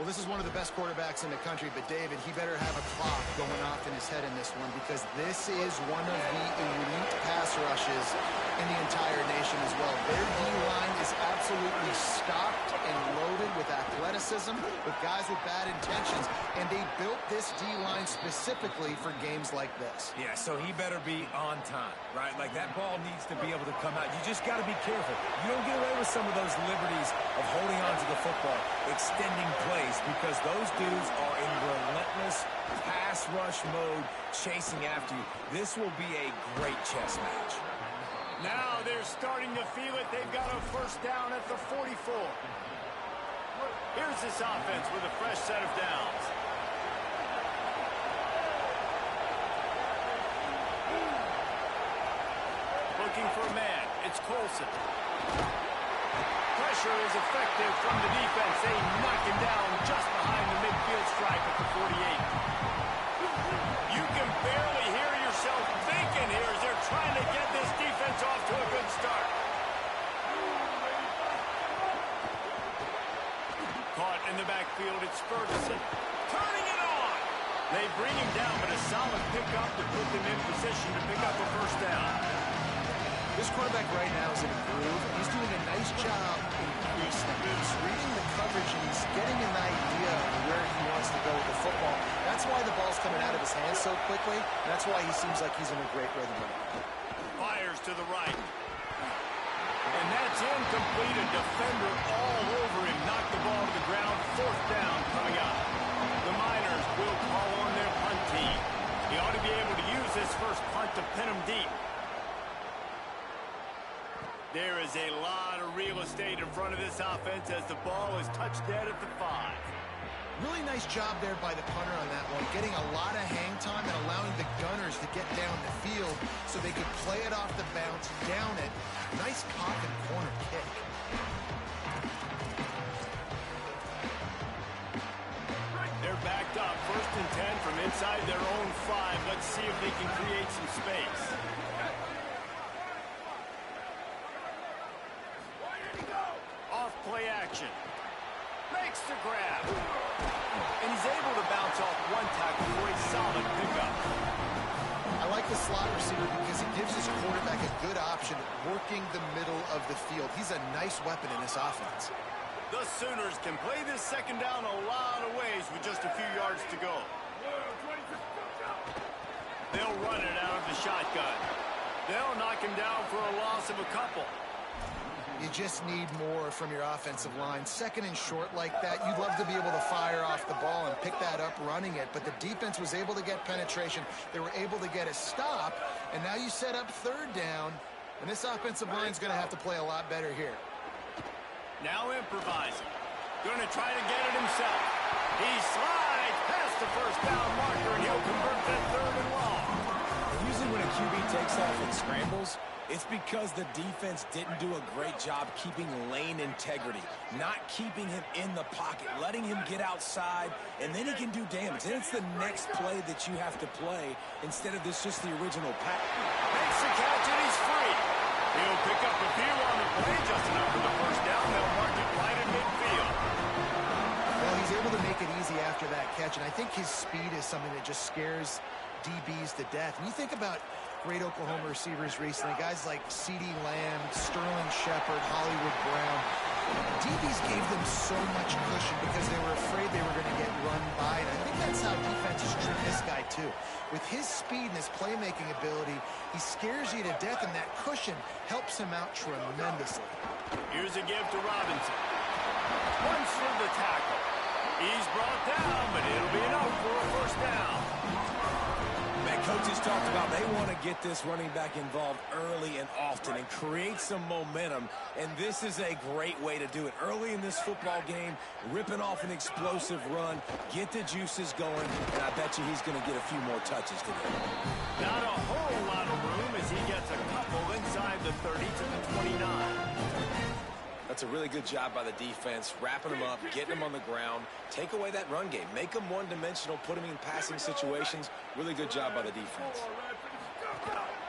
Well, this is one of the best quarterbacks in the country, but David, he better have a clock going off in his head in this one because this is one of the elite pass rushes in the entire nation as well. Their D-line is absolutely stocked and loaded with athleticism, with guys with bad intentions, and they built this D-line specifically for games like this. Yeah, so he better be on time, right? Like, that ball needs to be able to come out. You just got to be careful. You don't get away with some of those liberties of holding on to the football, extending plays, because those dudes are in relentless pass rush mode chasing after you. This will be a great chess match. Now they're starting to feel it. They've got a first down at the 44. Here's this offense with a fresh set of downs. Looking for a man. It's Colson. Pressure is effective from the defense. They knock him down just behind the midfield stripe at the 48. You can barely hear yourself thinking here as they're trying to get this defense off to a good start. Caught in the backfield, it's Ferguson. Turning it on! They bring him down, but a solid pickup to put them in position to pick up a first down. This quarterback right now is in a groove. He's doing a nice job increasing. He's reading the coverage, and he's getting an idea of where he wants to go with the football. That's why the ball's coming out of his hands so quickly. That's why he seems like he's in a great rhythm. Fires to the right. And that's incomplete. A defender all over him. Knocked the ball to the ground. Fourth down coming up. The Miners will call on their punt team. He ought to be able to use this first punt to pin him deep. There is a lot of real estate in front of this offense as the ball is touched dead at the 5. Really nice job there by the punter on that one, getting a lot of hang time and allowing the Gunners to get down the field so they could play it off the bounce, down it. Nice pop and corner kick. They're backed up, 1st and 10 from inside their own 5. Let's see if they can create some space. Play action. Makes the grab. And he's able to bounce off one tackle for a solid pickup. I like the slot receiver because it gives his quarterback a good option working the middle of the field. He's a nice weapon in this offense. The Sooners can play this second down a lot of ways with just a few yards to go. They'll run it out of the shotgun. They'll knock him down for a loss of a couple. You just need more from your offensive line. Second and short like that, you'd love to be able to fire off the ball and pick that up running it, but the defense was able to get penetration. They were able to get a stop, and now you set up 3rd down, and this offensive line's going to have to play a lot better here. Now improvising. Going to try to get it himself. He slides past the first down marker, and he'll convert that 3rd and long. Usually when a QB takes off and scrambles, it's because the defense didn't do a great job keeping lane integrity, not keeping him in the pocket, letting him get outside, and then he can do damage. And it's the next play that you have to play instead of this just the original pass. Makes the catch, and he's free. He'll pick up a few on the play, just enough for the first down. They'll mark it right in midfield. Well, he's able to make it easy after that catch, and I think his speed is something that just scares DBs to death. And you think about great Oklahoma receivers recently, guys like C.D. Lamb, Sterling Shepard, Hollywood Brown. DBs gave them so much cushion because they were afraid they were going to get run by, and I think that's how defenses treat this guy too. With his speed and his playmaking ability, he scares you to death, and that cushion helps him out tremendously. Here's a give to Robinson. Runs through the tackle. He's brought down, but it'll be enough for a first down. Man, coaches talked about they want to get this running back involved early and often and create some momentum, and this is a great way to do it. Early in this football game, ripping off an explosive run, get the juices going, and I bet you he's going to get a few more touches today. Not a whole lot of room as he gets a couple inside the 30 to the 29. That's a really good job by the defense, wrapping them up, getting them on the ground, take away that run game, make them one-dimensional, put them in passing situations. Really good job by the defense.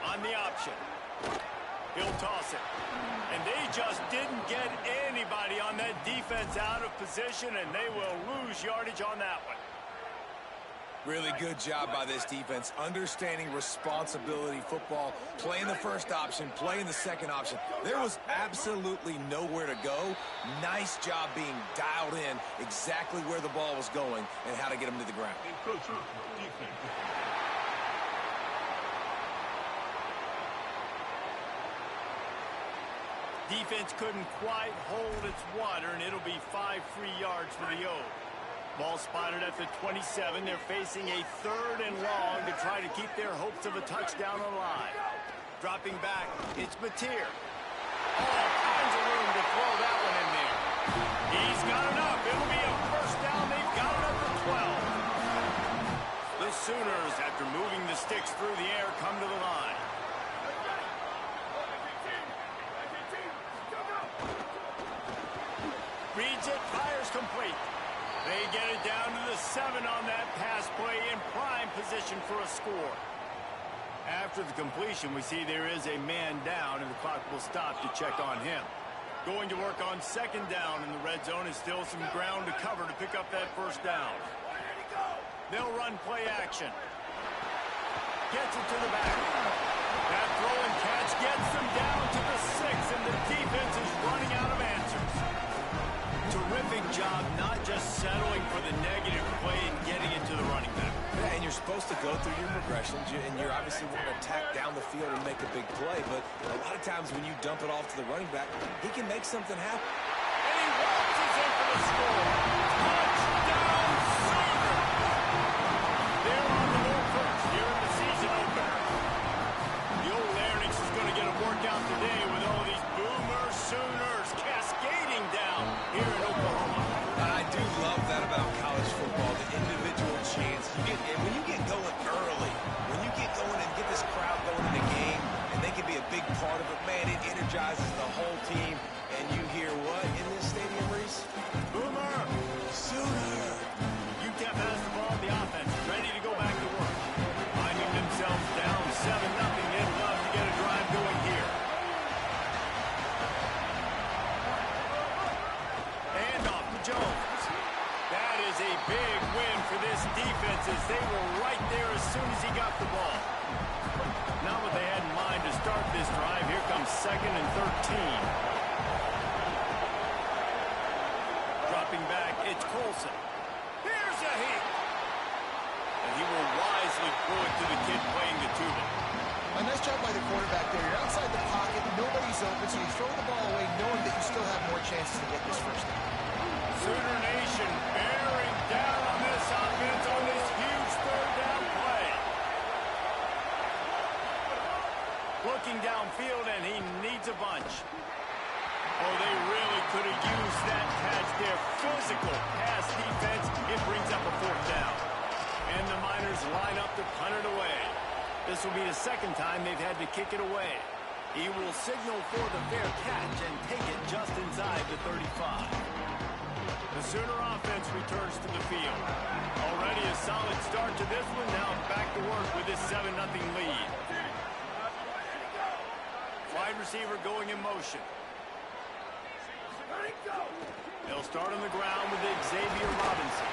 On the option. He'll toss it. And they just didn't get anybody on that defense out of position, and they will lose yardage on that one. Really good job by this defense, understanding responsibility football, playing the first option, playing the second option. There was absolutely nowhere to go. Nice job being dialed in exactly where the ball was going and how to get him to the ground. Defense couldn't quite hold its water, and it'll be 5 free yards for the O. Ball spotted at the 27. They're facing a 3rd and long to try to keep their hopes of a touchdown alive. Dropping back, it's Mateer. All kinds of room to throw that one in there. He's got enough. It'll be a first down. They've got it at the 12. The Sooners, after moving the sticks through the air, come to the line. Reads it, fires complete. They get it down to the 7 on that pass play in prime position for a score. After the completion, we see there is a man down, and the clock will stop to check on him. Going to work on 2nd down in the red zone is still some ground to cover to pick up that first down. They'll run play action. Gets it to the back. That throw and catch gets them down to the 6, and the defense is running out of answers. Terrific job not just settling for the negative play and getting it to the running back. Yeah, and you're supposed to go through your progressions, and you're obviously want to attack down the field and make a big play, but a lot of times when you dump it off to the running back, he can make something happen. And he waltzes in for the score. Touchdown, Sooners! They're on the move first here in the season opener. The old Larynx is going to get a workout today with all these Boomer Sooners cascading down here in Oklahoma. I do love that about college football, the individual chance. And when you get going early, when you get going and get this crowd going in the game, and they can be a big part of it, man, it energizes the whole team. And you hear what in this stadium, Reese? Boomer! Sooner! UTEP has the ball, the offense ready to go back to work. Finding themselves down 7-0. They'd love to get a drive going here. And off to Jones. That is a big win for this defense as they were right there as soon as he got the ball. Not what they had in mind to start this drive. Here comes 2nd and 13. Dropping back, it's Colson. Here's a hit. And he will wisely throw it to the kid playing the tuba. A nice job by the quarterback there. You're outside the pocket, nobody's open, so you throw the ball away knowing that you still have more chances to get this first down. Sooner Nation bearing down on this offense on this huge 3rd down play. Looking downfield, and he needs a bunch. Oh, they really could have used that catch there. Physical pass defense. It brings up a 4th down. And the Miners line up to punt it away. This will be the 2nd time they've had to kick it away. He will signal for the fair catch and take it just inside the 35. The Sooner offense returns to the field. Already a solid start to this one. Now back to work with this 7-0 lead. Wide receiver going in motion. They'll start on the ground with Xavier Robinson.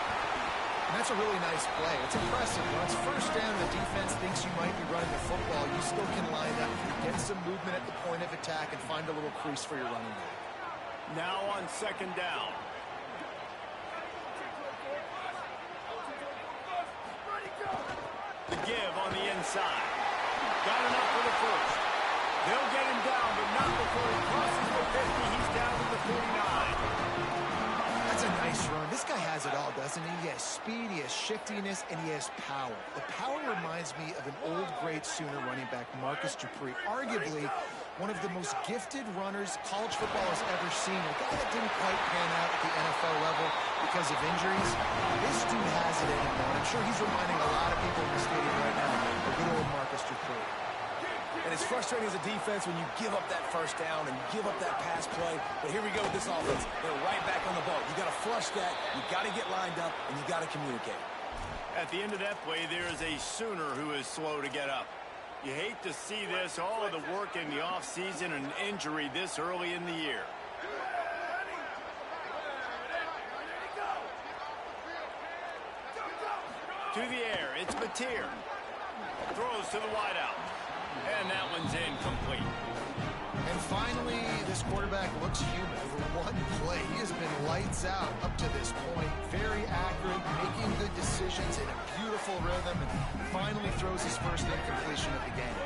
And that's a really nice play. It's impressive. When it's first down, the defense thinks you might be running the football. You still can line up, get some movement at the point of attack, and find a little crease for your running back. Now on 2nd down. The give on the inside. Got enough for the first. They'll get him down, but not before he crosses the 50. He's down to the 49. That's a nice run. This guy has it all, doesn't he? He has speed, he has shiftiness, and he has power. The power reminds me of an old, great Sooner running back, Marcus Dupree. Arguably one of the most gifted runners college football has ever seen. A guy that didn't quite pan out at the NFL level because of injuries. This dude has it in him, and I'm sure he's reminding a lot of people in the stadium right now of good old Marcus Dupree. And it's frustrating as a defense when you give up that first down and give up that pass play. But here we go with this offense. They're right back on the ball. You got to flush that. You got to get lined up, and you got to communicate. At the end of that play, there is a Sooner who is slow to get up. You hate to see this, all of the work in the offseason and injury this early in the year. To the air, it's Mateer. Throws to the wideout. And that one's incomplete. And finally, this quarterback looks human. For one play, he has been lights out up to this point. Very accurate, making good decisions in a beautiful rhythm, and finally throws his first incompletion of the game.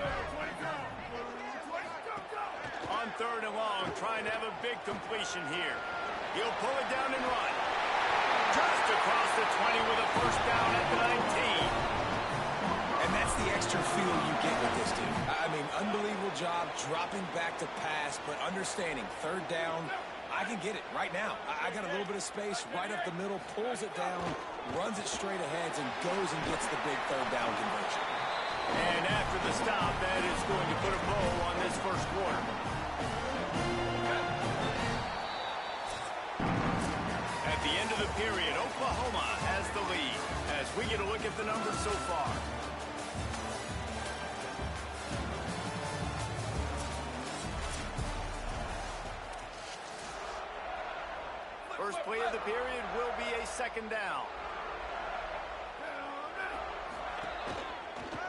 On 3rd and long, trying to have a big completion here. He'll pull it down and run. Just across the 20 with a first down at the 19. And that's the extra feel you get with this dude. I mean, unbelievable job dropping back to pass, but understanding 3rd down, I can get it right now. I got a little bit of space right up the middle, pulls it down, runs it straight ahead, and goes and gets the big 3rd down conversion. And after the stop, that is going to put a bow on this first quarter. At the end of the period, Oklahoma has the lead as we get a look at the numbers so far. First play of the period will be a 2nd down.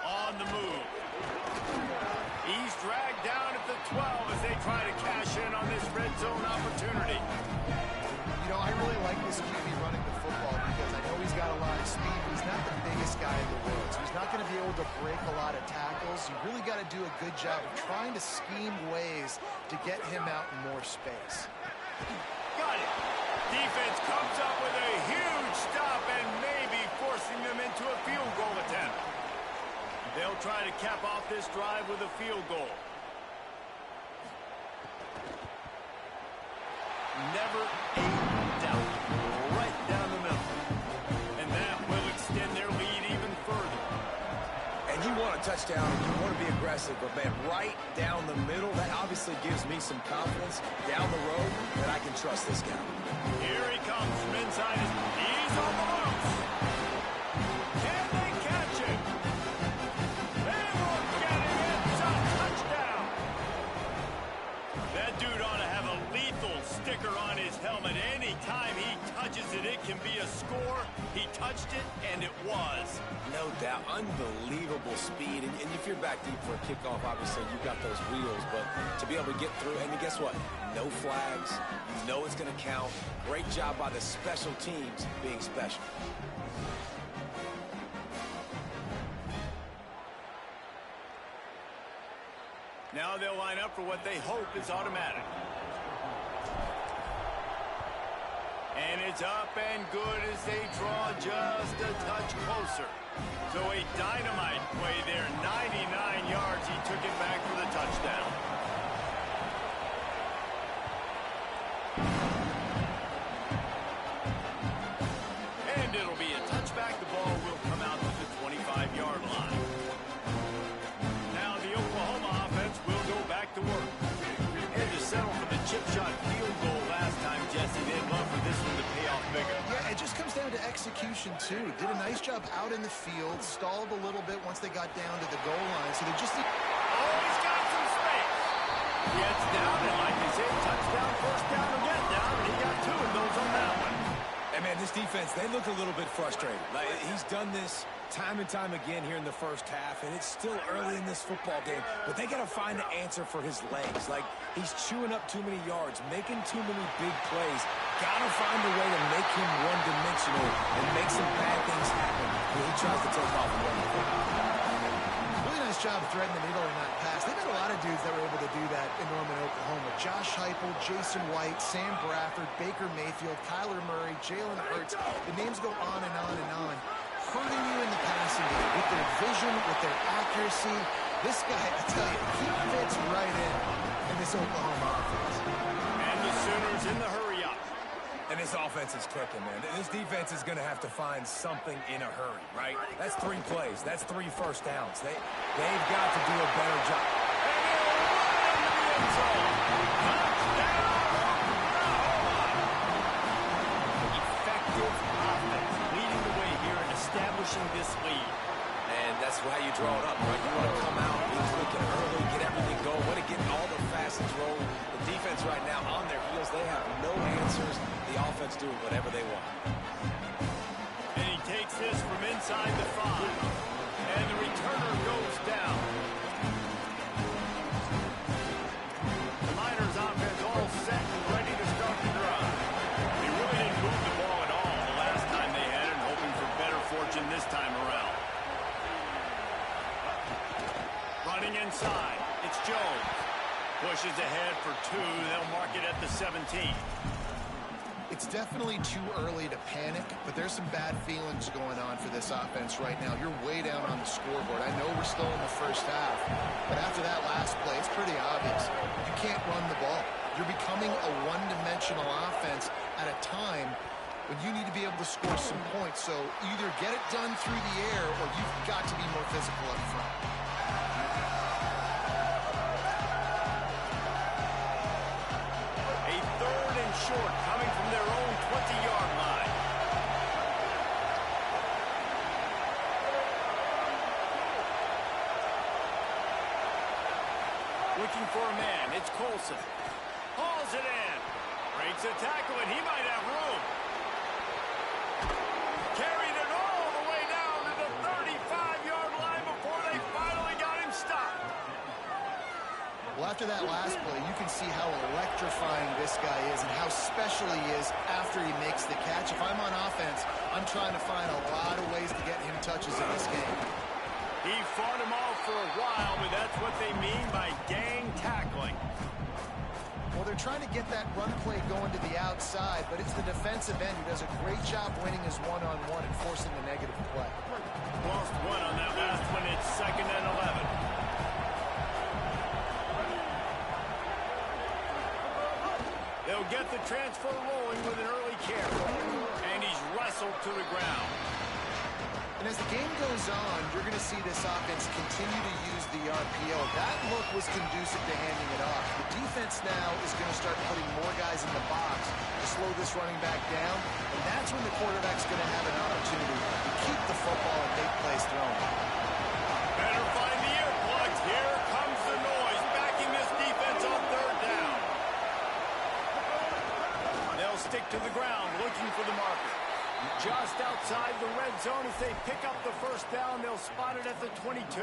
On the move. He's dragged down at the 12 as they try to cash in on this red zone opportunity. You know, I really like this QB running the football because I know he's got a lot of speed, but he's not the biggest guy in the world. So he's not going to be able to break a lot of tackles. You really got to do a good job of trying to scheme ways to get him out in more space. Got it. Defense comes up with a huge stop and maybe forcing them into a field goal attempt. They'll try to cap off this drive with a field goal. Never a doubt. Right down the middle. And that will extend their lead even further. And you want a touchdown, you want to be aggressive, but man, right down the middle, that obviously gives me some confidence down the road that I can trust this guy. Here he comes from inside. He's on the loose. Can they catch him? They look at it. It's a touchdown. That dude ought to have a lethal sticker on his helmet. Anytime he touches it, it can be a score. He touched it, and it was. No doubt. Unbelievable speed. And if you're back deep for a kickoff, obviously you've got those wheels. But to be able to get through, and guess what? No flags. You know it's going to count. Great job by the special teams being special. Now they'll line up for what they hope is automatic. And it's up and good as they draw just a touch closer. So a dynamite play there. 99 yards. He took it back for the touchdown. And it'll be a touchback. The ball will come out to the 25-yard line. Now the Oklahoma offense will go back to work. And to settle for the chip shot field goal last time, Jesse, they'd love for this one to pay off bigger. Yeah, it just comes down to execution, too. Did a nice job out in the field, stalled a little bit once they got down to the goal line. So they just... Oh, he's got some space. Gets down, and like they say, touchdown, first down, and get down, and he got 2 of those on that one. Hey, man, this defense, they look a little bit frustrated. Like, he's done this time and time again here in the first half, and it's still early in this football game, but they got to find an answer for his legs. Like, he's chewing up too many yards, making too many big plays. Got to find a way to make him one-dimensional and make some bad things happen when he tries to take off and run the football. Really nice job threading the needle in that pass. They've got a lot of dudes that were able to do that in Norman, Oklahoma. Josh Heupel, Jason White, Sam Bradford, Baker Mayfield, Kyler Murray, Jalen Hurts. The names go on and on and on. Hurting you in the passing game with their vision, with their accuracy. This guy, I tell you, he fits right in this Oklahoma offense. And the Sooners in the hurry-up. And this offense is clicking, man. This defense is going to have to find something in a hurry, right? That's 3 plays. That's 3 first downs. They've got to do a better job. Effective offense leading the way here and establishing this lead. And that's how you draw it up, right? You want to come out, be clicking early, get everything going, want to get all the facets rolling. The defense right now on their heels, they have no answers. The offense doing whatever they want. And he takes this from inside the 5. And the returner goes down. The Miners offense all set and ready to start the drive. They really didn't move the ball at all the last time they had it, hoping for better fortune this time around. Running inside, it's Jones. Pushes ahead for 2. They'll mark it at the 17. It's definitely too early to panic, but there's some bad feelings going on for this offense right now. You're way down on the scoreboard. I know we're still in the first half, but after that last play, it's pretty obvious. You can't run the ball. You're becoming a one-dimensional offense at a time when you need to be able to score some points. So either get it done through the air or you've got to be more physical up front. Short, coming from their own 20-yard line. Looking for a man, it's Colson. Hauls it in. Breaks a tackle, and he might have room. Carried it all the way down to the 35-yard line before they finally got him stopped. Well, after that last play, you can see how electrifying this guy is and how special he is after he makes the catch. If I'm on offense, I'm trying to find a lot of ways to get him touches in this game. He fought him off for a while, but that's what they mean by gang tackling. Well, they're trying to get that run play going to the outside, but it's the defensive end who does a great job winning his one-on-one and forcing the negative play. Lost 1 on that last one. It's 2nd and 11. They'll get the transfer rolling with an early carry. And he's wrestled to the ground. And as the game goes on, you're going to see this offense continue to use the RPO. That look was conducive to handing it off. The defense now is going to start putting more guys in the box to slow this running back down. And that's when the quarterback's going to have an opportunity to keep the football and make plays thrown. Better find the earplugs. Here comes the noise, backing this defense on 3rd down. They'll stick to the ground, looking for the marker. Just outside the red zone as they pick up the 1st down. They'll spot it at the 22.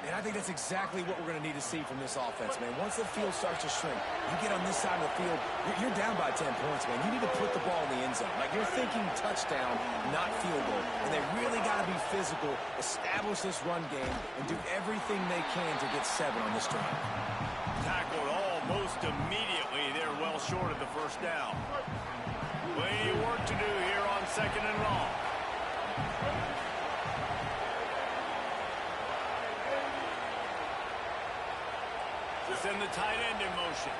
And I think that's exactly what we're going to need to see from this offense, man. Once the field starts to shrink, you get on this side of the field, you're down by 10 points, man. You need to put the ball in the end zone. Like, you're thinking touchdown, not field goal. And they really got to be physical, establish this run game, and do everything they can to get 7 on this drive. Tackled almost immediately. They're well short of the 1st down. Plenty of work to do here on 2nd and long. To send the tight end in motion.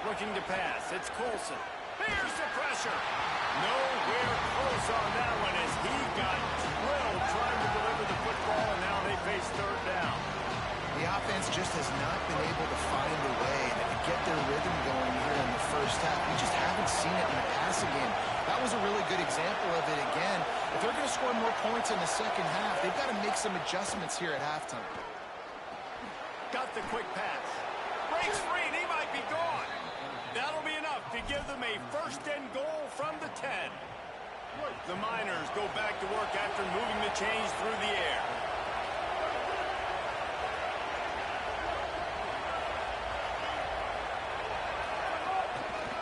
Looking to pass. It's Colson. Here's the pressure. Nowhere close on that one as he got drilled trying to deliver the football, and now they face 3rd down. The offense just has not been able to find a way to get their rhythm going here in the 1st half. We just haven't seen it in the passing game. That was a really good example of it again. If they're going to score more points in the 2nd half, they've got to make some adjustments here at halftime. Got the quick pass. Breaks free, and he might be gone. That'll be enough to give them a 1st and goal from the 10. The Miners go back to work after moving the chains through the air.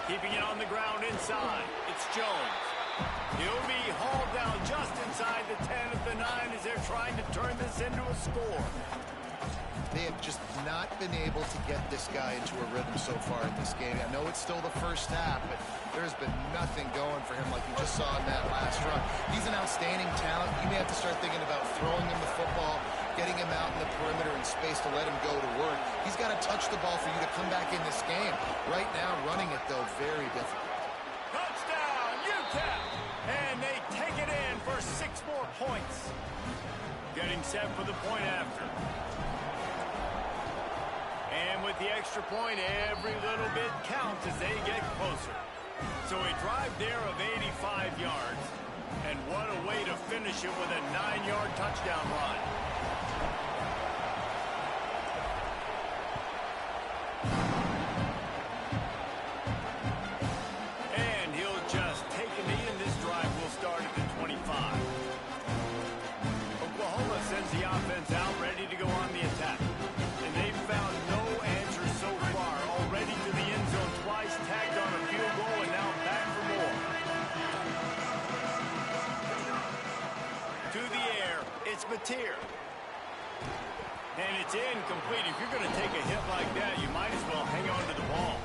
Keeping it on the ground inside. It's Jones. He'll be hauled down just inside the 10 of the 9 as they're trying to turn this into a score. They have just not been able to get this guy into a rhythm so far in this game. I know it's still the 1st half, but there's been nothing going for him like you just saw in that last run. He's an outstanding talent. You may have to start thinking about throwing him the football, getting him out in the perimeter in space to let him go to work. He's got to touch the ball for you to come back in this game. Right now, running it, though, very difficult. Touchdown, UTEP! And they take it in for 6 more points. Getting set for the point after. And with the extra point, every little bit counts as they get closer. So a drive there of 85 yards. And what a way to finish it with a 9-yard touchdown run. And he'll just take a knee, and this drive will start at the 25. Oklahoma sends the offense out, ready to go on the attack. And they've found no answer so far. Already to the end zone twice, tagged on a field goal, and now back for more. To the air, it's Mateer. And it's incomplete. If you're going to take a hit like that, you might as well hang on to the ball.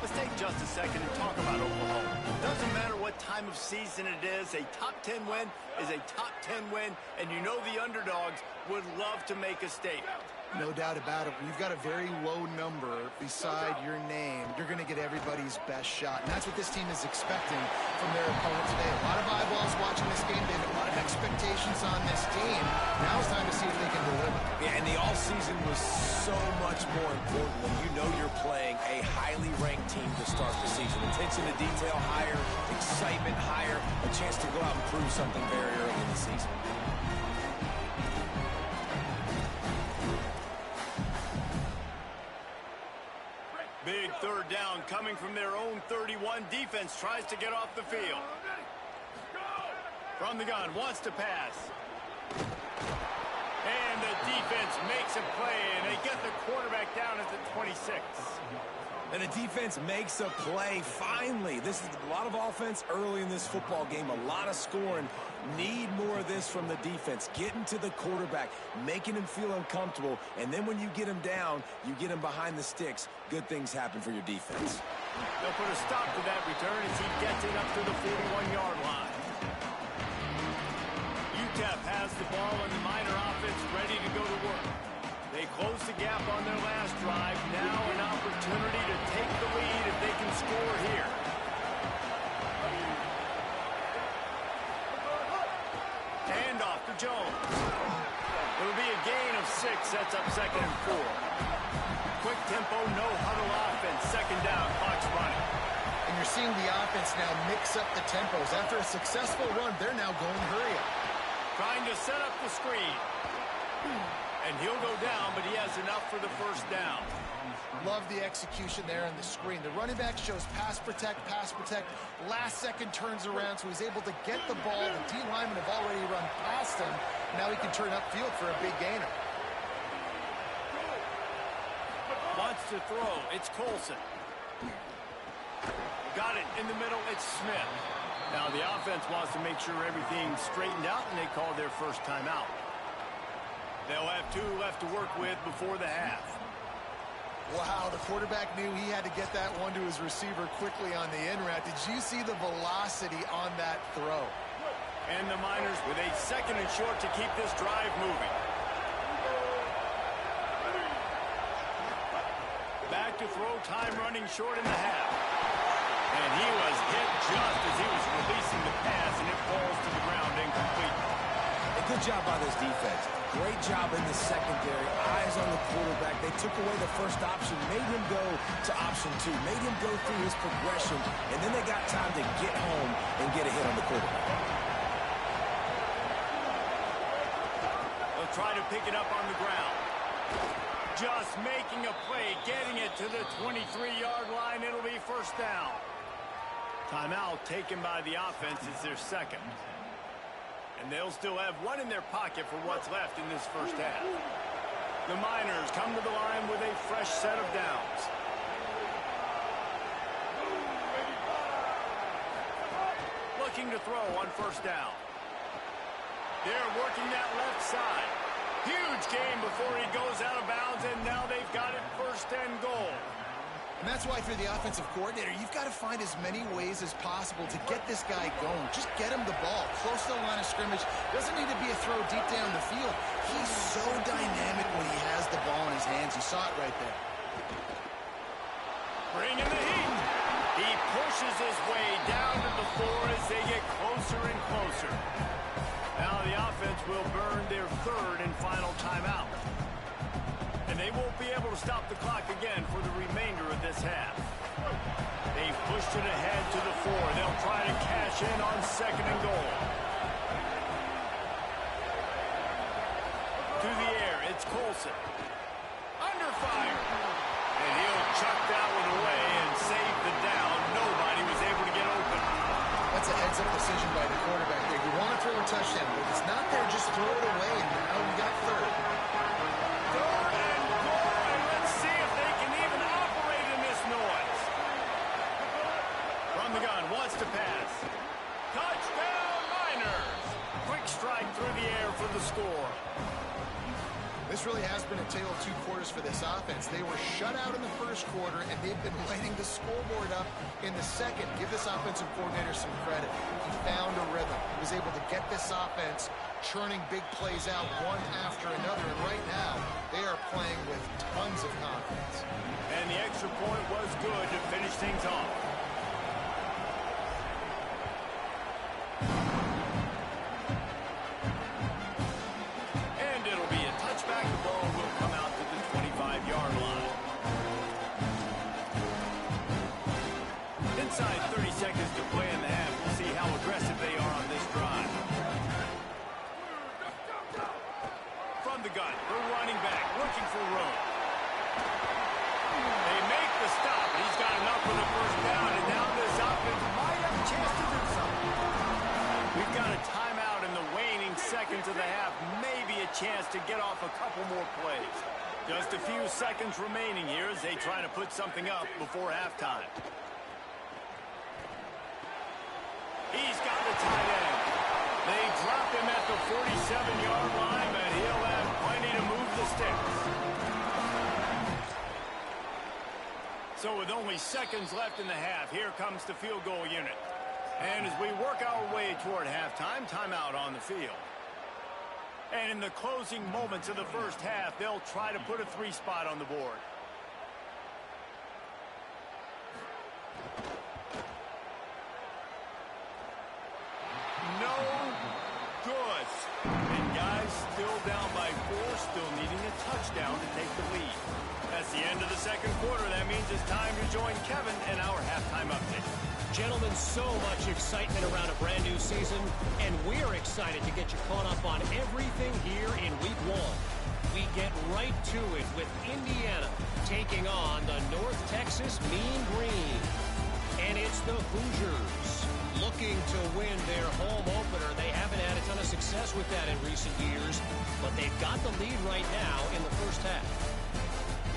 Let's take just a second and talk about Oklahoma. Doesn't matter what time of season it is, a top 10 win is a top 10 win, and you know the underdogs would love to make a statement. No doubt about it. We've got a very low number beside your name. You're going to get everybody's best shot. And that's what this team is expecting from their opponent today. A lot of eyeballs watching this game. They have a lot of expectations on this team. Now it's time to see if they can deliver. Yeah, and the all-season was so much more important when you know you're playing a highly ranked team to start the season. Attention to detail higher, excitement higher, a chance to go out and prove something very early in the season. Big third down coming from their own 31. Defense tries to get off the field. From the gun, wants to pass. And the defense makes a play, and they get the quarterback down at the 26. And the defense makes a play, finally. This is a lot of offense early in this football game, a lot of scoring. Need more of this from the defense. Getting to the quarterback, making him feel uncomfortable, and then when you get him down, you get him behind the sticks. Good things happen for your defense. They'll put a stop to that return as he gets it up to the 41-yard line. UTEP has the ball, and the Miner offense ready to go to work. They close the gap on their last drive. Now an opportunity to take the lead if they can score here. Handoff to Jones. It'll be a gain of 6. Sets up 2nd and 4. Quick tempo, no huddle offense. 2nd down, clock's running. And you're seeing the offense now mix up the tempos. After a successful run, they're now going hurry up. Trying to set up the screen. And he'll go down, but he has enough for the first down. Love the execution there on the screen. The running back shows pass protect. Last second turns around, so he's able to get the ball. The D linemen have already run past him. Now he can turn upfield for a big gainer. Wants to throw. It's Colson. Got it in the middle. It's Smith. Now the offense wants to make sure everything's straightened out, and they call their first timeout. They'll have 2 left to work with before the half. Wow, the quarterback knew he had to get that one to his receiver quickly on the in route. Did you see the velocity on that throw? And the Miners with a 2nd and short to keep this drive moving. Back to throw, time running short in the half. And he was hit just as he was releasing the pass, and it falls to the ground incomplete. A good job by this defense. Great job in the secondary. Eyes on the quarterback. They took away the first option, made him go to option 2, made him go through his progression, and then they got time to get home and get a hit on the quarterback. They'll try to pick it up on the ground. Just making a play, getting it to the 23-yard line. It'll be first down. Timeout taken by the offense is their 2nd. And they'll still have 1 in their pocket for what's left in this first half. The Miners come to the line with a fresh set of downs. Looking to throw on first down. They're working that left side. Huge gain before he goes out of bounds, and now they've got it 1st and goal. And that's why for the offensive coordinator, you've got to find as many ways as possible to get this guy going. Just get him the ball close to the line of scrimmage. Doesn't need to be a throw deep down the field. He's so dynamic when he has the ball in his hands. You saw it right there. Bringing the heat. He pushes his way down to the floor as they get closer and closer. Now the offense will burn their 3rd and final timeout. And they won't be able to stop the clock again for the remainder of this half. A pushed it ahead to the 4. They'll try to cash in on 2nd and goal. To the air, it's Colson. Under fire. And he'll chuck that one away and save the down. Nobody was able to get open. That's a heads-up decision by the quarterback there. You want to throw a touchdown, but if it's not there, just throw it away, and now you got 3rd. 3rd and goal, and let's see if they can even operate in this noise. From the gun, wants to pass. Touchdown, Miners! Quick strike through the air for the score. This really has been a tale of 2 quarters for this offense. They were shut out in the 1st quarter, and they've been lighting the scoreboard up in the 2nd. Give this offensive coordinator some credit. He found a rhythm. He was able to get this offense churning big plays out one after another. And right now, they are playing with tons of confidence. And the extra point was good to finish things off. Inside 30 seconds to play in the half. We'll see how aggressive they are on this drive. From the gun, the running back, looking for room. They make the stop. He's got enough for the 1st down, and now this offense might have a chance to do something. We've got a timeout in the waning seconds of the half. Maybe a chance to get off a couple more plays. Just a few seconds remaining here as they try to put something up before halftime. He's got the tight end. They drop him at the 47-yard line, but he'll have plenty to move the sticks. So with only seconds left in the half, here comes the field goal unit. And as we work our way toward halftime, timeout on the field. And in the closing moments of the 1st half, they'll try to put a 3 spot on the board. No good. And guys still down by 4, still needing a touchdown to take the lead. That's the end of the 2nd quarter. That means it's time to join Kevin in our halftime update. Gentlemen, so much excitement around a brand new season, and we're excited to get you caught up on everything here in Week 1. We get right to it with Indiana taking on the North Texas Mean Green. And it's the Hoosiers looking to win their home opener. They haven't had a ton of success with that in recent years, but they've got the lead right now in the 1st half.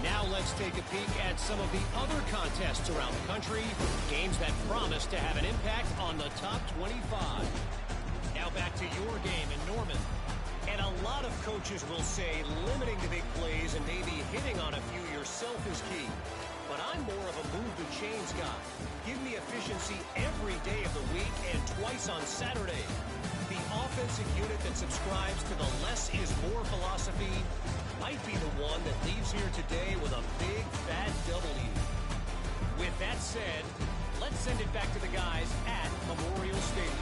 Now let's take a peek at some of the other contests around the country, games that promise to have an impact on the top 25. Now back to your game in Norman. And a lot of coaches will say limiting the big plays and maybe hitting on a few yourself is key. But I'm more of a move the chains guy. Give me efficiency every day of the week and twice on Saturday. The offensive unit that subscribes to the less is more philosophy might be the one that leaves here today with a big fat W. With that said, let's send it back to the guys at Memorial Stadium.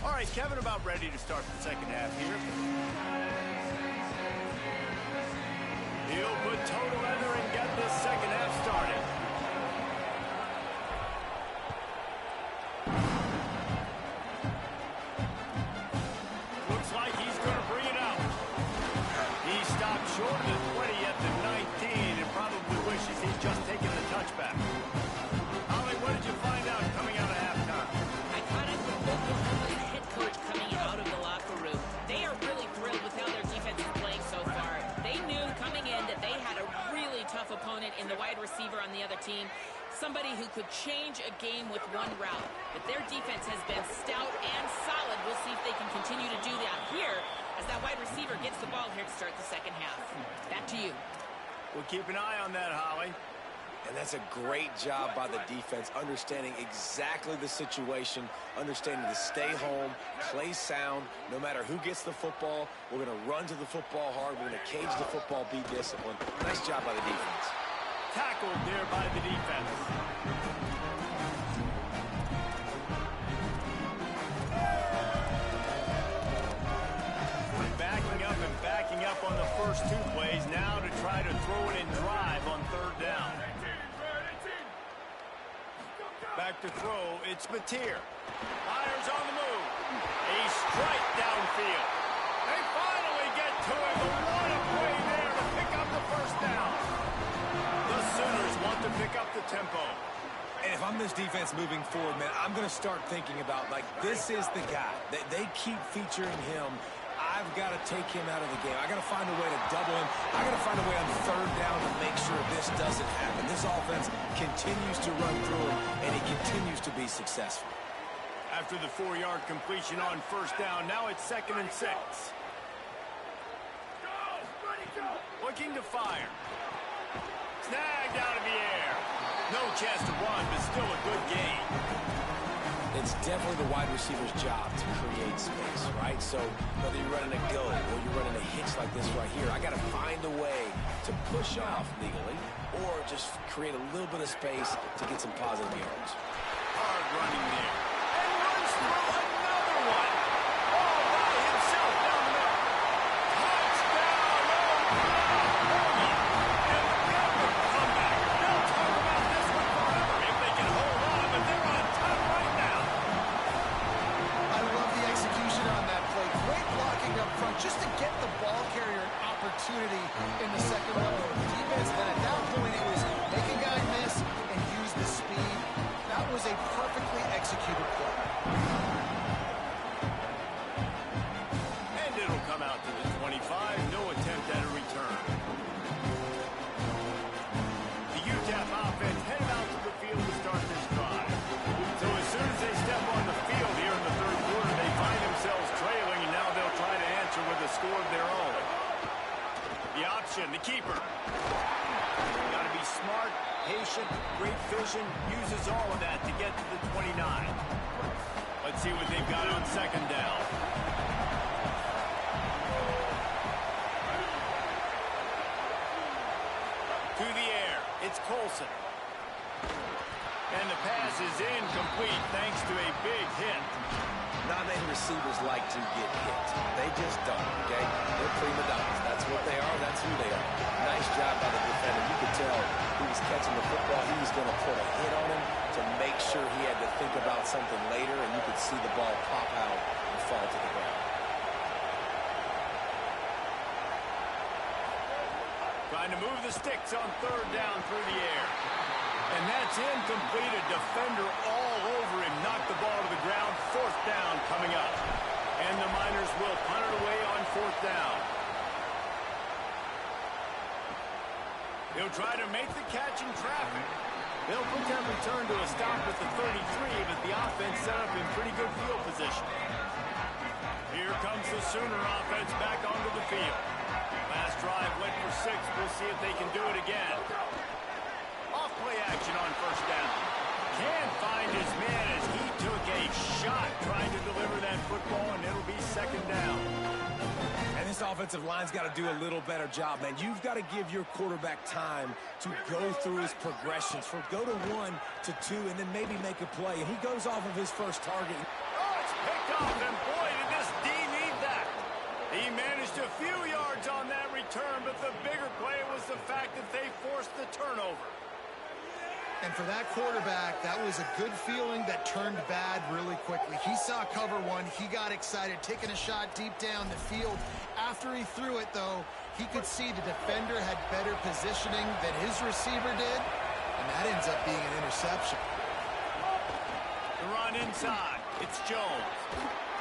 All right, Kevin, about ready to start the 2nd half here. He'll put total leather and get this 2nd half started. Looks like he's going to bring it out. He stopped short of the 20 at the 19 and probably wishes he'd just taken the touchback. Holly, what did you find out coming out of halftime? I caught up with both the head coach coming out of the locker room. They are really thrilled with how their defense is playing so far. They knew coming in that they had a really tough opponent in the wide receiver on the other team, somebody who could change a game with one route. But their defense has been stout and solid. We'll see if they can continue to do that here as that wide receiver gets the ball here to start the 2nd half. Back to you. We'll keep an eye on that, Holly. And that's a great job by the defense, understanding exactly the situation, understanding to stay home, play sound, no matter who gets the football. We're going to run to the football hard. We're going to cage the football, be disciplined. Nice job by the defense. tackled there by the defense. Backing up on the first two plays, now to try to throw it and drive on third down. Back to throw, it's Mateer. Fires on the move. A strike downfield. They finally get to him, but what a play there to pick up the first down. The Sooners want to pick up the tempo. And if I'm this defense moving forward, man, I'm going to start thinking about, like, this is the guy. They keep featuring him. I've got to take him out of the game. I got to find a way to double him. I got to find a way on third down to make sure this doesn't happen. This offense continues to run through him, and he continues to be successful. After the 4-yard completion on first down, now it's 2nd and 6. Looking to fire. Snagged out of the air. No chance to run, but still a good gain. It's definitely the wide receiver's job to create space, right? So whether you're running a go or you're running a hitch like this right here, I got to find a way to push off legally or just create a little bit of space to get some positive yards. Hard running there. And runs through another one. All by himself down the middle. Touchdown, Oklahoma. And get the comeback. They'll talk about this one forever if they can hold on, but they're on top right now. I love the execution on that play. Great blocking up front just to get the ball carrier an opportunity in the second level of the defense. Then at that point, it was make a guy miss and use the speed. That was a perfectly executed play. And it'll come out to the 25. No attempt at a return. The UTEP offense headed out to the field to start this drive. So as soon as they step on the field here in the third quarter, they find themselves trailing, and now they'll try to answer with a score of their own. The option, the keeper. Got to be smart, patient, great vision, uses all of that to get to the 29. Let's see what they've got on second down. To the air, it's Colson. And the pass is incomplete thanks to a big hit. Not many receivers like to get hit. They just don't, okay? They're prima donnas. That's what they are. That's who they are. Nice job by the defender. You could tell he was catching the football. He was going to put a hit on him to make sure he had to think about something later, and you could see the ball pop out and fall to the ground. Trying to move the sticks on third down through the air. And that's incomplete. A defender all over him. Knocked the ball to the ground. Fourth down coming up. And the Miners will punt it away on fourth down. They'll try to make the catch in traffic. They'll put that return to a stop at the 33, but the offense set up in pretty good field position. Here comes the Sooner offense back onto the field. Last drive went for 6. We'll see if they can do it again. Off play action on first down. Can't find his man as he took a shot trying to deliver that football, and it'll be second down. And this offensive line's got to do a little better job, man. You've got to give your quarterback time to go through his progressions. From go to 1 to 2, and then maybe make a play. And he goes off of his first target. Oh, it's picked off, and boy, did this D need that. He managed a few yards on that return, but the bigger play was the fact that they forced the turnover. And for that quarterback, that was a good feeling that turned bad really quickly. He saw cover one. He got excited, taking a shot deep down the field. After he threw it, though, he could see the defender had better positioning than his receiver did, and that ends up being an interception. The run inside. It's Jones.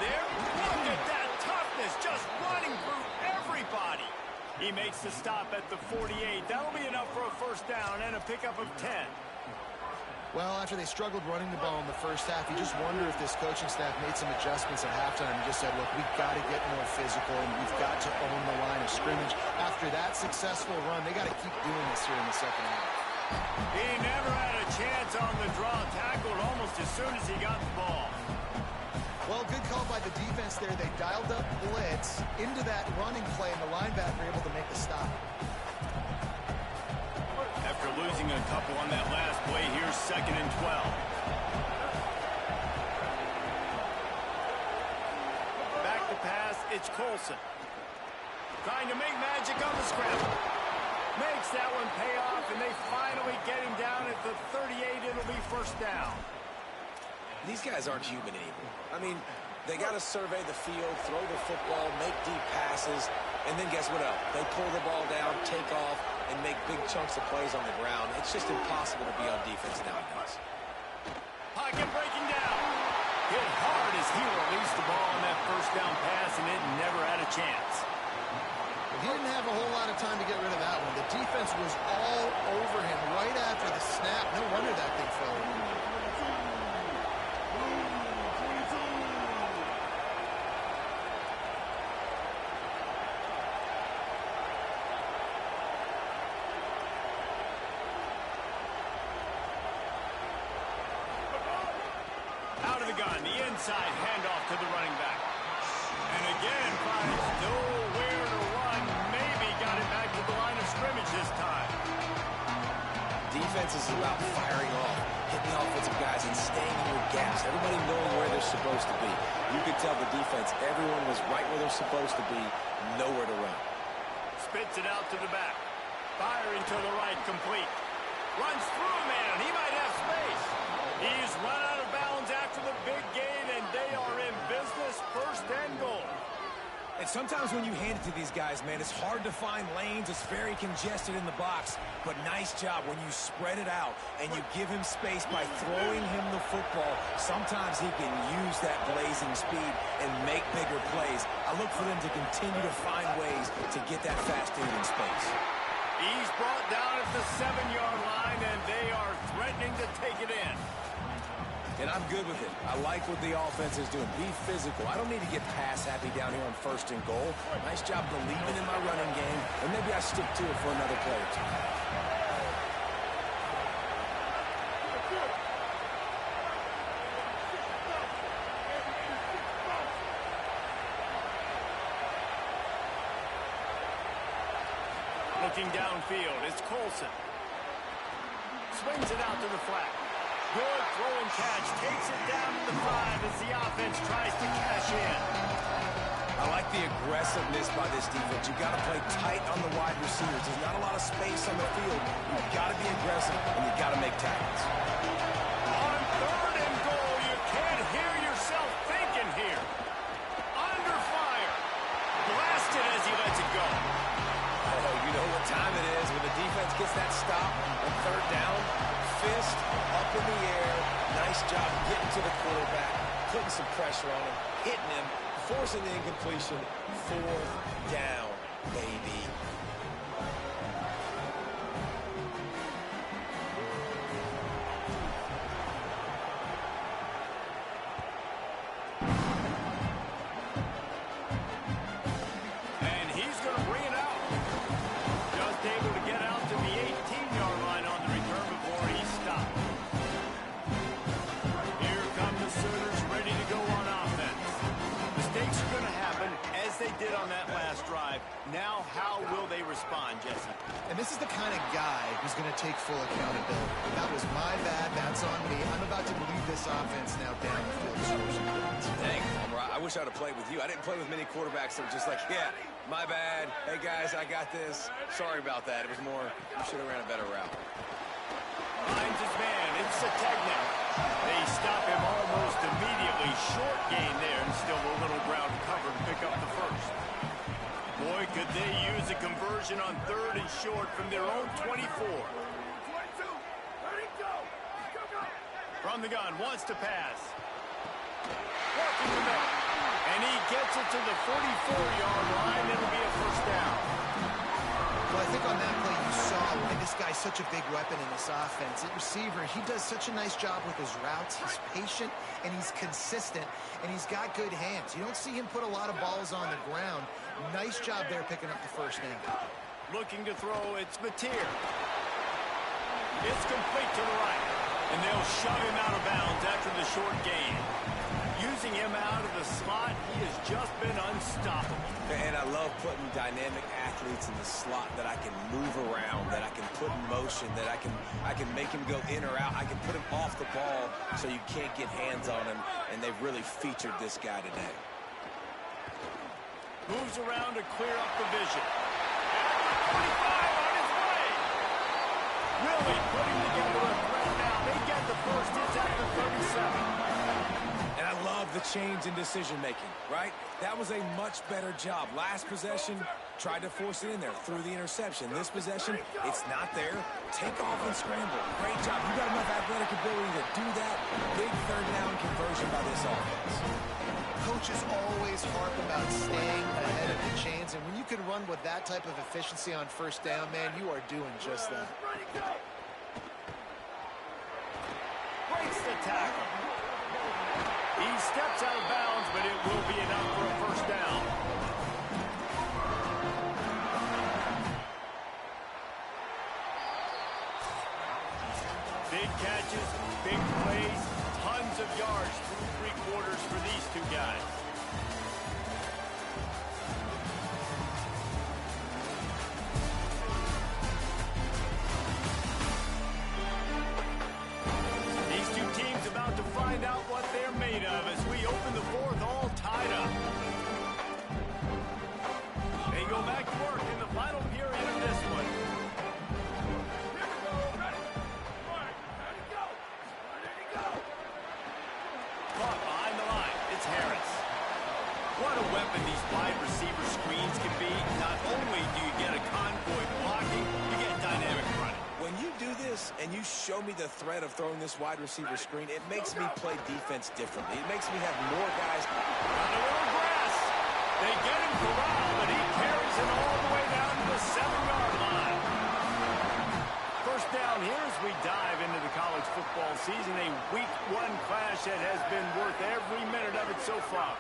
There. Look at that toughness, just running through everybody. He makes the stop at the 48. That'll be enough for a first down and a pickup of 10. Well, after they struggled running the ball in the first half, you just wonder if this coaching staff made some adjustments at halftime and just said, look, we've got to get more physical and we've got to own the line of scrimmage. After that successful run, they got to keep doing this here in the second half. He never had a chance on the draw, tackled almost as soon as he got the ball. Well, good call by the defense there. They dialed up blitz into that running play, and the linebacker able to make the stop. After losing a couple on that last play. Here's 2nd and 12. Back to pass, it's Colson. Trying to make magic on the scramble. Makes that one pay off, and they finally get him down at the 38. It'll be 1st down. These guys aren't human anymore. I mean, they got to survey the field, throw the football, make deep passes, and then guess what else? They pull the ball down, take off, and make big chunks of plays on the ground. It's just impossible to be on defense nowadays. Pocket breaking down. Hit hard as he released the ball on that 1st down pass, and it never had a chance. He didn't have a whole lot of time to get rid of that one. The defense was all over him right after the snap. No wonder that thing fell. Out of the gun, the inside handoff to the running back. And again, finds nowhere to run. Maybe got it back to the line of scrimmage this time. Defense is about firing off, hitting the offensive guys, and staying in your gaps. Everybody knowing where they're supposed to be. You could tell the defense, everyone was right where they're supposed to be, nowhere to run. Spits it out to the back. Firing to the right, complete. Runs through a man. He might have space. He's run out of bounds after the big gain, and they are in business. 1st and goal. And sometimes when you hand it to these guys, man, it's hard to find lanes. It's very congested in the box. But nice job when you spread it out and you give him space by throwing him the football. Sometimes he can use that blazing speed and make bigger plays. I look for them to continue to find ways to get that fast dude in space. He's brought down at the 7-yard line, and they are threatening to take it in. And I'm good with it. I like what the offense is doing. Be physical. I don't need to get pass happy down here on 1st and goal. Nice job believing in my running game, and maybe I stick to it for another play or two. Looking downfield, it's Colson. Swings it out to the flat. Good throw and catch. Takes it down to the 5 as the offense tries to cash in. I like the aggressiveness by this defense. You've got to play tight on the wide receivers. There's not a lot of space on the field. You've got to be aggressive, and you've got to make tackles. On 3rd and goal, you can't hear yourself thinking here. Under fire. Blasted as he lets it go. Oh, you know what time it is when the defense gets that stop on 3rd down. Fist up in the air. Nice job getting to the quarterback, putting some pressure on him, hitting him, forcing the incompletion. 4th down, baby. And he's going to bring it out. Just able to get out to the 18-yard line on the return before he stopped. Here come the Sooners ready to go on offense. Mistakes are going to happen as they did on that last drive. Now, how will they respond, Jesse? And this is the kind of guy who's going to take full accountability. That was my bad. That's on me. I'm about to lead this offense now down the field to score some points. Dang, Homer, I wish I'd have played with you. I didn't play with many quarterbacks that were just like, yeah, my bad. Hey, guys, I got this. Sorry about that. It was more, you should have ran a better route. Finds his man. It's Sategna. They stop him almost immediately. Short gain there, and still a little ground to cover to pick up the 1st. Boy, could they use a conversion on 3rd and short from their own 24. From the gun, wants to pass. Working the middle. And he gets it to the 44-yard line. It'll be a 1st down. Well, I think on that play you saw why this guy's such a big weapon in this offense. At receiver, he does such a nice job with his routes. He's patient, and he's consistent, and he's got good hands. You don't see him put a lot of balls on the ground. Nice job there picking up the 1st down. Looking to throw, it's Mateer. It's complete to the right. And they'll shove him out of bounds after the short gain. using him out of the slot. He has just been unstoppable. And I love putting dynamic athletes in the slot that I can move around, that I can put in motion, that I can make him go in or out. I can put him off the ball so you can't get hands on him, and they've really featured this guy today. Moves around to clear up the vision. 45 on his way. Really putting together a threat now. They get the first. It's at the 37. And I love the change in decision-making, right? That was a much better job. Last possession, tried to force it in there through the interception. This possession, it's not there. Take off and scramble. Great job. You got enough athletic ability to do that. Big third down conversion by this offense. Coaches always harp about staying ahead of the chains, and when you can run with that type of efficiency on first down, man, you are doing just that. Breaks the tackle. He steps out of bounds, but it will be enough for a first down. Big catches, big plays, tons of yards through three quarters for these two guys. These two teams about to find out what they're made of as we open the fourth, all tied up. They go back to work in the final period of this one. Caught behind the line. It's Harris. What a weapon these wide receiver screens can be. Not only do you get a convoy blocking, you get dynamic running. When you do this and you show me the threat of throwing this wide receiver screen, it makes me play defense differently. It makes me have more guys. On the little grass. They get him corralled, but he carries him all the way down to the 7-yard line. First down here as we dive into the college football season. A week one clash that has been worth every minute of it so far.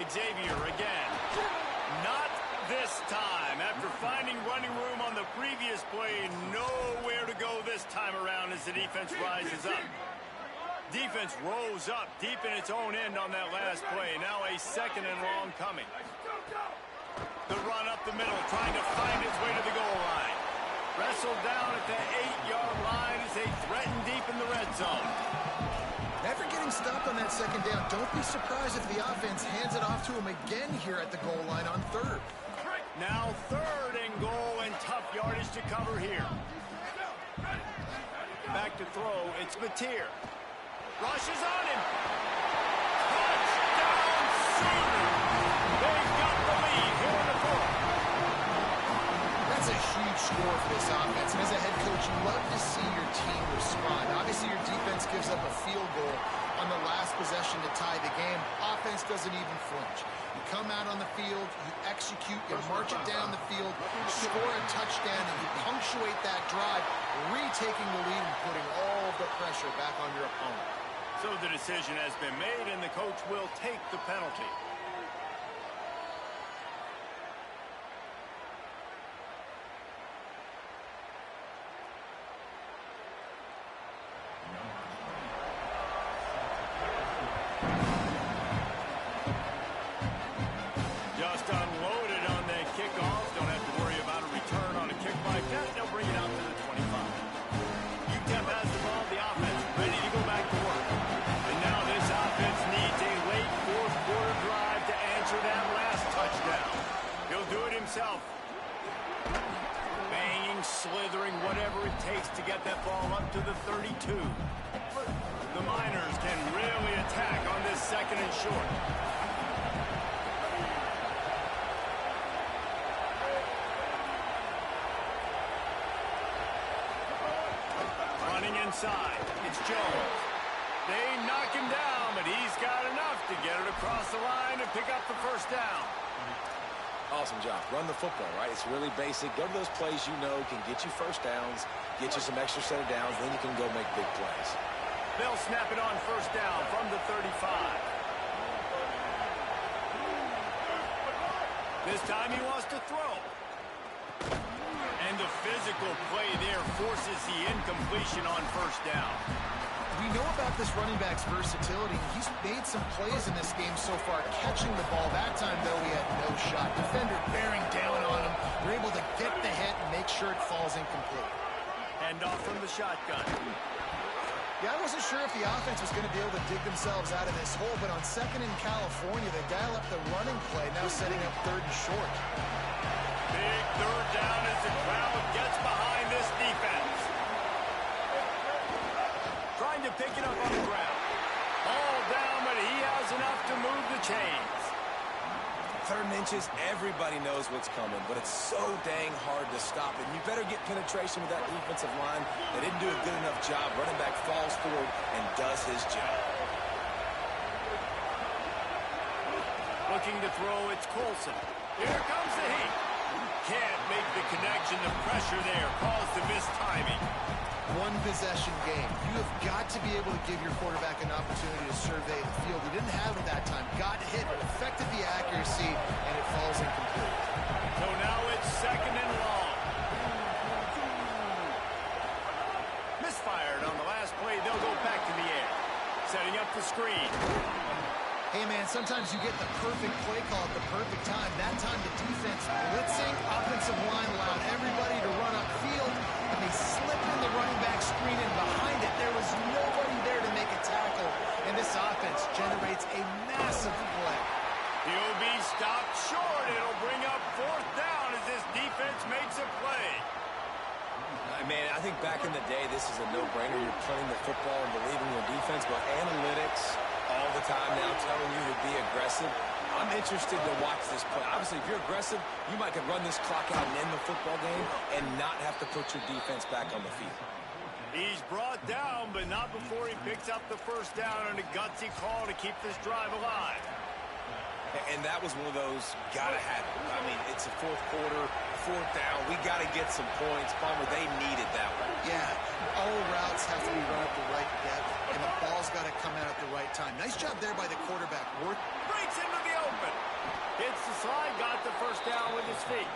Xavier again. Not this time. After finding running room on the previous play, nowhere to go this time around as the defense rises up. Defense rose up deep in its own end on that last play. Now a second and long coming. The run up the middle, trying to find its way to the goal line. Wrestled down at the 8-yard line as they threaten deep in the red zone. Never getting stopped on that second down. Don't be surprised if the offense hands it off to him again here at the goal line on third. Now third and goal and tough yardage to cover here. Back to throw, it's Mateer. Rushes on him. Touchdown Sooners! They've got the lead here in the fourth. That's a huge score for this offense. And as a head coach, you love to see your team respond. Obviously, your defense gives up a field goal on the last possession to tie the game. Offense doesn't even flinch. You come out on the field, you execute, you march it down the field, score a touchdown, and you punctuate that drive, retaking the lead and putting all the pressure back on your opponent. So the decision has been made, and the coach will take the penalty. Just unloaded on that kickoff. Don't have to worry about a return on a kick like that. They'll bring it out to the 25. UTEP has the ball, the offense ready to go back to work. And now this offense needs a late fourth quarter drive to answer that last touchdown. He'll do it himself. Banging, slithering, whatever it takes to get that ball up to the 32. The Miners can really attack on this second and short. Running inside, it's Jones. They knock him down, but he's got enough to get it across the line and pick up the first down. Awesome job. Run the football, right? It's really basic. Go to those plays you know can get you first downs, get you some extra set of downs, then you can go make big plays. They'll snap it on first down from the 35. This time he wants to throw. And the physical play there forces the incompletion on first down. We know about this running back's versatility. He's made some plays in this game so far, catching the ball. That time, though, he had no shot. Defender bearing down on him. They're able to get the hit and make sure it falls incomplete. Hand off from the shotgun. Yeah, I wasn't sure if the offense was going to be able to dig themselves out of this hole, but on second in California, they dial up the running play, now setting up third and short. Big third down as the crowd gets behind this defense. Trying to pick it up on the ground. All down, but he has enough to move the chains. Third and inches, everybody knows what's coming, but it's so dang hard to stop it. You better get penetration with that defensive line. They didn't do a good enough job. Running back falls forward and does his job. Looking to throw, it's Colson. Here comes the heat. Can't make the connection. The pressure there caused the missed timing. One possession game. You have got to be able to give your quarterback an opportunity to survey the field. He didn't have it that time. Got hit, it affected the accuracy, and it falls incomplete. So now it's second and long. Misfired on the last play. They'll go back to the air. Setting up the screen. Hey, man, sometimes you get the perfect play call at the perfect time. That time the defense blitzing, offensive line allowed everybody to run upfield, and they slipped in the running back screen and behind it. There was nobody there to make a tackle, and this offense generates a massive play. He'll be stopped short. It'll bring up fourth down as this defense makes a play. Man, I think back in the day, this is a no-brainer. You're playing the football and believing in your defense, but analytics all the time now telling you to be aggressive. I'm interested to watch this play. Obviously, if you're aggressive, you might could run this clock out and end the football game and not have to put your defense back on the field. He's brought down, but not before he picks up the first down on a gutsy call to keep this drive alive. And that was one of those gotta have it. I mean, it's a fourth quarter, fourth down. We gotta get some points. Palmer, they needed that one. Yeah, all routes have to be run at the right depth, and the ball's got to come out at the right time. Nice job there by the quarterback. Breaks into the open. Hits the slide, got the first down with his feet.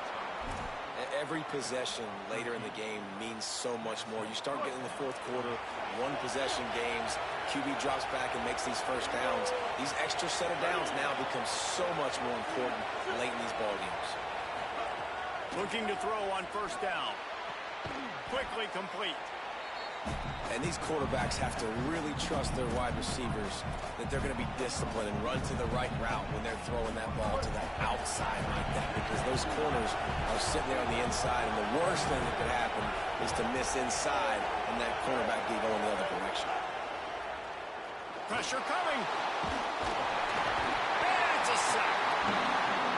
Every possession later in the game means so much more. You start getting the fourth quarter, one possession games, QB drops back and makes these first downs. These extra set of downs now become so much more important late in these ball games. Looking to throw on first down. Quickly complete. And these quarterbacks have to really trust their wide receivers that they're going to be disciplined and run to the right route when they're throwing that ball to the outside like that, because those corners are sitting there on the inside, and the worst thing that could happen is to miss inside and that cornerback be going the other direction. Pressure coming. And it's a sack.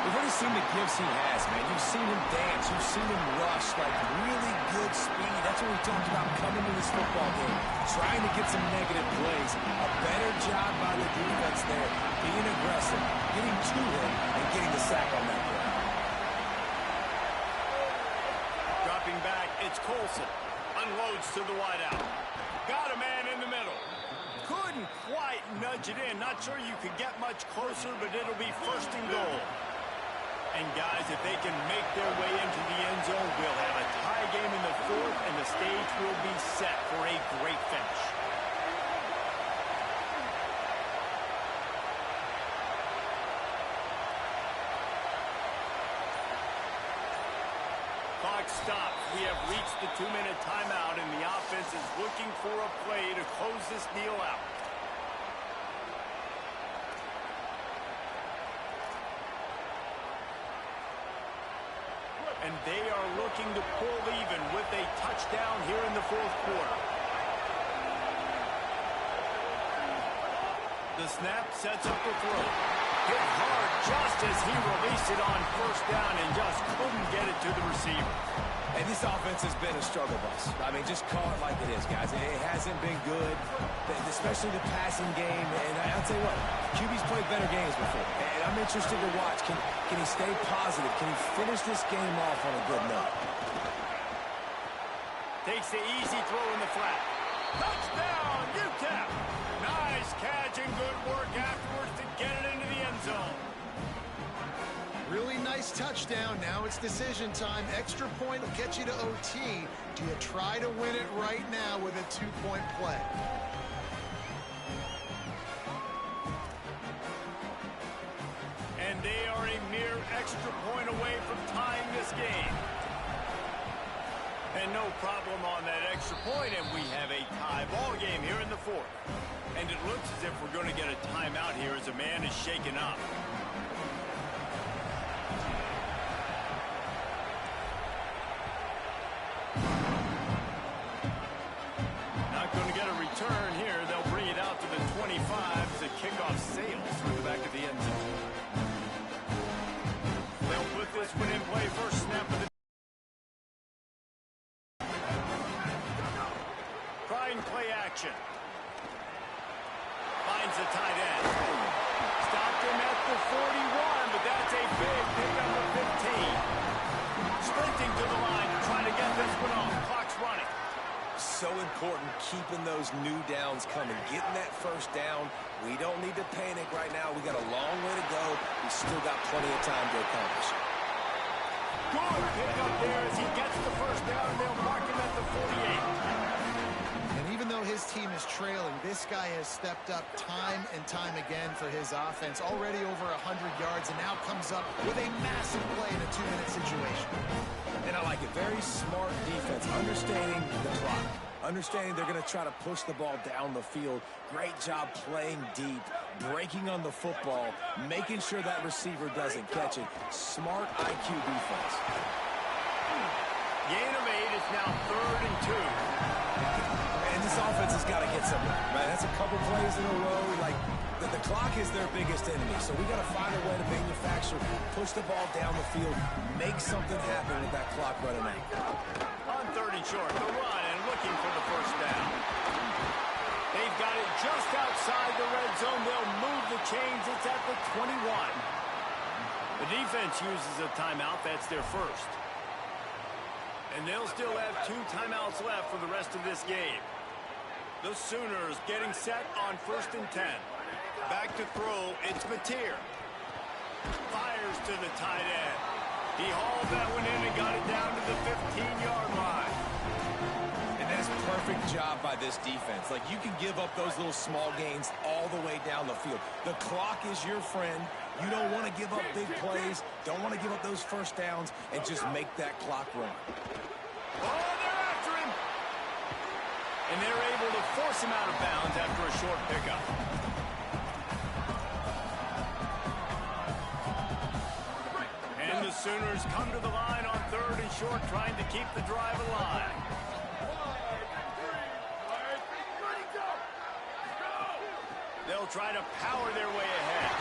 We've already seen the gifts he has, man. You've seen him dance. You've seen him rush, like really good speed. That's what we talked about coming to this football game. Trying to get some negative plays. A better job by the defense there. Being aggressive, getting to him, and getting the sack on that play. Dropping back, it's Colson. Unloads to the wideout. Got a man in the middle. Couldn't quite nudge it in. Not sure you could get much closer, but it'll be first and goal. And guys, if they can make their way into the end zone, we'll have a tie game in the fourth, and the stage will be set for a great finish. Clock stopped. We have reached the 2-minute timeout, and the offense is looking for a play to close this deal out. And they are looking to pull even with a touchdown here in the fourth quarter. The snap sets up the throw. Hit hard just as he released it on first down and just couldn't get it to the receiver. And this offense has been a struggle bus. I mean, just call it like it is, guys. It hasn't been good, especially the passing game. And I'll tell you what, QB's played better games before. And I'm interested to watch. Can he stay positive? Can he finish this game off on a good note? Takes the easy throw in the flat. Touchdown, UTEP. Nice catch and good work afterwards to get it into the end zone. Really nice touchdown. Now it's decision time. Extra point will get you to OT. Do you try to win it right now with a 2-point play? And they are a mere extra point away from tying this game. And no problem on that extra point, and we have a tie ball game here in the fourth. And it looks as if we're going to get a timeout here as a man is shaken up. Not going to get a return here. They'll bring it out to the 25 as the kickoff sails through the back of the end zone. They'll put this one in play. First snap of the trying play action. Finds the tight end. Stopped him at the 41, but that's a big pickup of 15. Sprinting to the line to try to get this one off. Clock's running. So important keeping those new downs coming. Getting that first down. We don't need to panic right now. We got a long way to go. We still got plenty of time to accomplish. Good pickup there as he gets the first down. They'll mark him at the 48. Even though his team is trailing, this guy has stepped up time and time again for his offense. Already over 100 yards and now comes up with a massive play in a 2-minute situation. And I like it. Very smart defense. Understanding the clock. Understanding they're going to try to push the ball down the field. Great job playing deep, breaking on the football, making sure that receiver doesn't catch it. Smart IQ defense. Gain of 8. It's now 3rd and 2. And this offense has got to get somewhere, right? That's a couple plays in a row. Like, the clock is their biggest enemy, so we got to find a way to manufacture, push the ball down the field, make something happen with that clock running out. On 3rd and short, the run and looking for the first down. They've got it just outside the red zone. They'll move the chains. It's at the 21. The defense uses a timeout. That's their first. And they'll still have 2 timeouts left for the rest of this game. The Sooners getting set on 1st and 10. Back to throw, it's Mateer. Fires to the tight end. He hauled that one in and got it down to the 15-yard line. And that's perfect job by this defense. Like, you can give up those little small gains all the way down the field. The clock is your friend. You don't want to give up big plays. Don't want to give up those first downs and just make that clock run. Oh, they're after him. And they're able to force him out of bounds after a short pickup. And the Sooners come to the line on 3rd and short, trying to keep the drive alive. They'll try to power their way ahead.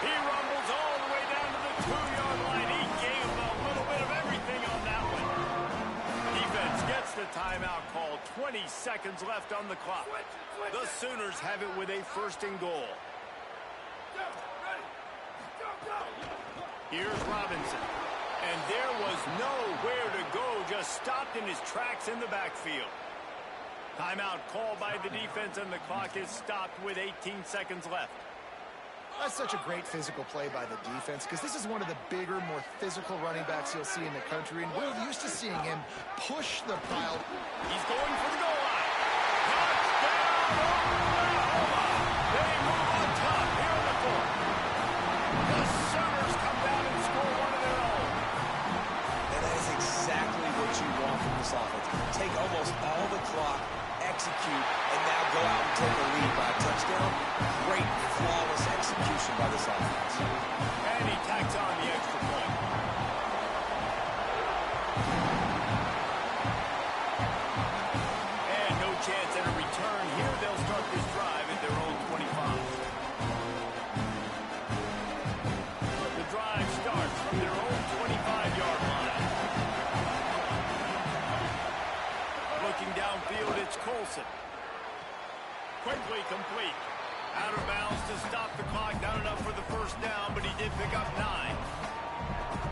He rumbles all the way down to the 2-yard line. He gave a little bit of everything on that one. Defense gets the timeout call. 20 seconds left on the clock. The Sooners have it with a 1st and goal. Here's Robinson. And there was nowhere to go. Just stopped in his tracks in the backfield. Timeout called by the defense, and the clock is stopped with 18 seconds left. That's such a great physical play by the defense because this is one of the bigger, more physical running backs you'll see in the country, and we're used to seeing him push the pile. He's going for the goal line. Touchdown, Oklahoma! They move on top here in the fourth. The Sooners come down and score one of their own. And that is exactly what you want from this offense. Take almost all the clock, execute, and now go out and take a lead by a touchdown. Great, flawless execution by this offense. And he tacks on the extra point. And no chance at a return here. They'll start this drive at their own 25. The drive starts from their own 25-yard line. Looking downfield, it's Colson. Quickly complete. Out of bounds to stop the clock. Not enough for the first down, but he did pick up 9.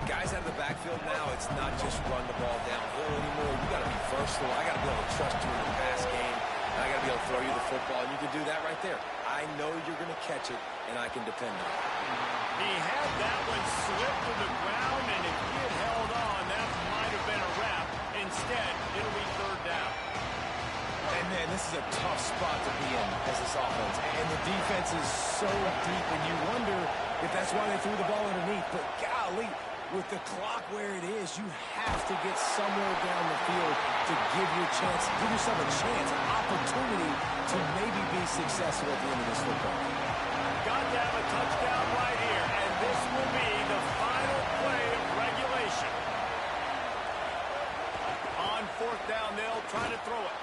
Guys out of the backfield now, it's not just run the ball downhill anymore. You got to be versatile. I got to be able to trust you in the pass game. And I got to be able to throw you the football, and you can do that right there. I I know you're going to catch it, and I can depend on it. He had that one slip to the ground, and if he had held on, that might have been a wrap. Instead, it'll be third down. And, man, this is a tough spot to be in as this offense. And the defense is so deep, and you wonder if that's why they threw the ball underneath. But, golly, with the clock where it is, you have to get somewhere down the field to give yourself a chance, an opportunity to maybe be successful at the end of this football. Got to have a touchdown right here, and this will be the final play of regulation. On fourth down, they'll try to throw it.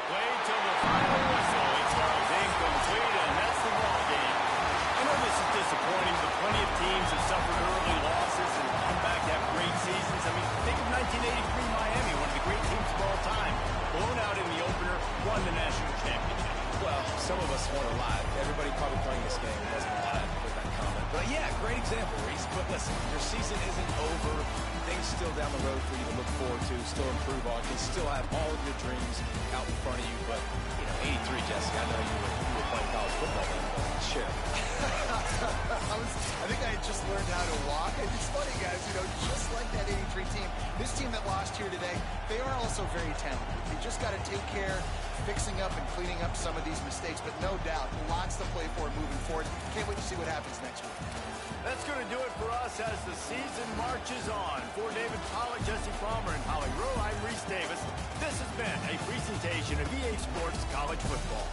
Play till the final whistle. It's incomplete, and that's the ball game. I know this is disappointing, but plenty of teams have suffered early losses and come back to have great seasons. I mean, think of 1983 Miami, one of the great teams of all time. Blown out in the opener, won the national championship. Well, some of us weren't alive. Everybody probably playing this game wasn't alive with that comment. But, yeah, great example, Reese. But, listen, your season isn't over. Things still down the road for you to look forward to, still improve on. You can still have all of your dreams out in front of you. But, 83, Jesse, I know you were playing college football then. Sure. I think I had just learned how to walk. And it's funny, guys, just like that 83 team, this team that lost here today, they are also very talented. They just got to take care, fixing up and cleaning up some of these mistakes. But no doubt, lots to play for moving forward. Can't wait to see what happens next week. That's going to do it for us as the season marches on. For David Pollack, Jesse Palmer, and Holly Rowe, I'm Reese Davis. This has been a presentation of EA Sports College Football.